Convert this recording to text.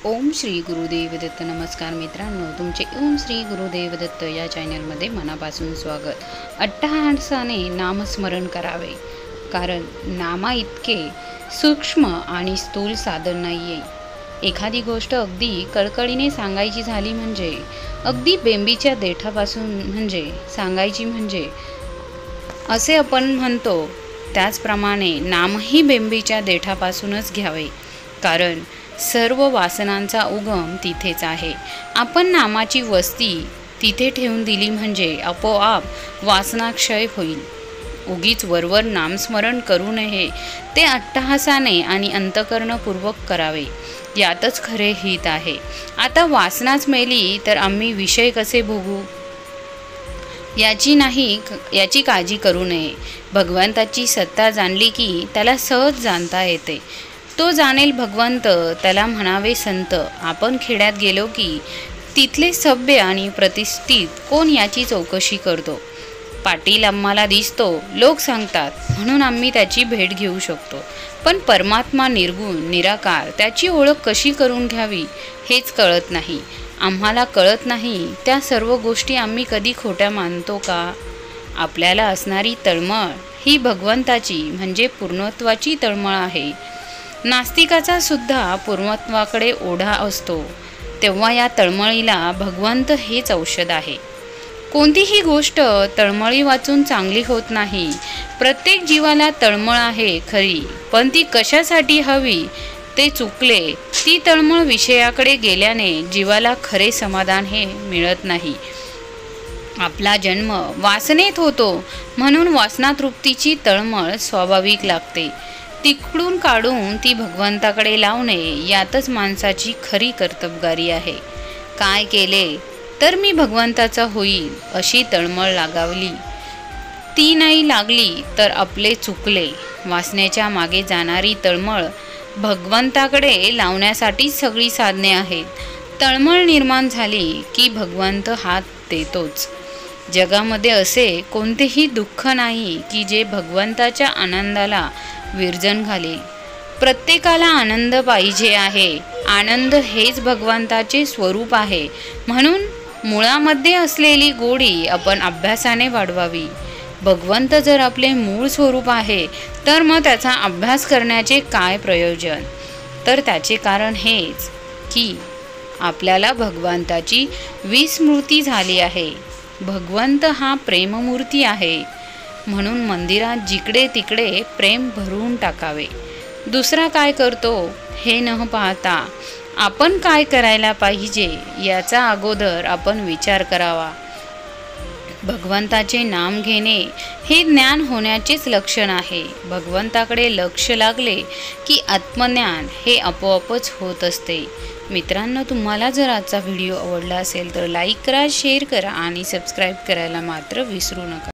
ओम श्री गुरुदेव दत्त. नमस्कार मित्रांनो, तुमचे ओम श्री गुरुदेव दत्त या चॅनलमध्ये मनापासून स्वागत. अट्टहासाने नामस्मरण करावे, कारण नामा इतके सूक्ष्म आणि स्थूल साधन नाही आहे. एखादी गोष्ट अगदी कळकळीने सांगायची झाली म्हणजे, अगदी बेंबीच्या देठापासून सांगायची म्हणजे असे आपण म्हणतो, त्याचप्रमाणे नामही बेंबीच्या देठापासूनच घ्यावे, कारण सर्व वासनांचा उगम तिथेच आहे. आपण नामाची वस्ती तिथे ठेवून दिली म्हणजे आपोआप वासनाक्षय होईल. उगीच वरवर नामस्मरण करू नये, ते अट्टहासाने आणि अंतःकरणपूर्वक करावे, यातच खरे हित आहे. आता वासनाच मेली तर आम्ही विषय कसे भोगू याची काळजी करू नये. भगवंताची सत्ता जाणली की त्याला सहज जाणता येते. तो जाणेल भगवंत, त्याला म्हणावे संत. आपण खेड्यात गेलो की तिथले सभ्य आणि प्रतिष्ठित कोण याची चौकशी करतो. पाटील आम्हाला दिसतो, लोक सांगतात, म्हणून आम्ही त्याची भेट घेऊ शकतो. पण परमात्मा निर्गुण निराकार, त्याची ओळख कशी करून घ्यावी हेच कळत नाही. आम्हाला कळत नाही त्या सर्व गोष्टी आम्ही कधी खोट्या मानतो का? आपल्याला असणारी तळमळ ही भगवंताची म्हणजे पूर्णत्वाची तळमळ आहे. नास्तिकाचा सुद्धा पूर्णत्वाकडे ओढा असतो, तेव्हा या तळमळीला भगवंत हेच औषध आहे. कोणतीही गोष्ट तळमळी वाचून चांगली होत नाही. प्रत्येक जीवाला तळमळ आहे खरी, पण ती कशासाठी हवी ते चुकले. ती तळमळ विषयाकडे गेल्याने जीवाला खरे समाधान हे मिळत नाही. आपला जन्म वासनेत होतो, म्हणून वासनातृप्तीची तळमळ स्वाभाविक लागते. तिकडून काढून ती भगवंताकडे लावणे, यातच माणसाची खरी कर्तबगारी आहे. काय केले तर मी भगवंताचा होईल अशी तळमळ लागावली. ती नाही लागली तर आपले चुकले. वासनेच्या मागे जाणारी तळमळ भगवंताकडे लावण्यासाठी सगळी साधने आहेत. तळमळ निर्माण झाली की भगवंत हात देतोच. जगामध्ये असे कोणतेही दुःख नाही की जे भगवंताच्या आनंदाला विरजन घालेल. प्रत्येकाला आनंद पाहिजे आहे. आनंद हेच भगवंताचे स्वरूप आहे. म्हणून मुळामध्ये असलेली गोडी आपण अभ्यासाने वाढवावी. भगवंत जर आपले मूळ स्वरूप आहे, तर मग त्याचा अभ्यास करण्याचे काय प्रयोजन? तर त्याचे कारण हेच की आपल्याला भगवंताची विस्मृती झाली आहे. भगवंत हा प्रेममूर्ती आहे, म्हणून मंदिरात जिकडे तिकडे प्रेम भरून टाकावे. दुसरा काय करतो हे न पाहता आपण काय करायला पाहिजे याचा अगोदर आपण विचार करावा. भगवंताचे नाम घेणे हे ज्ञान होण्याचेच लक्षण आहे. भगवंताकडे लक्ष लागले की आत्मज्ञान हे आपोआपच होत असते. मित्रांनो, तुम्हाला जर आजचा व्हिडिओ आवडला असेल तर लाईक करा, शेअर करा आणि सबस्क्राईब करायला मात्र विसरू नका.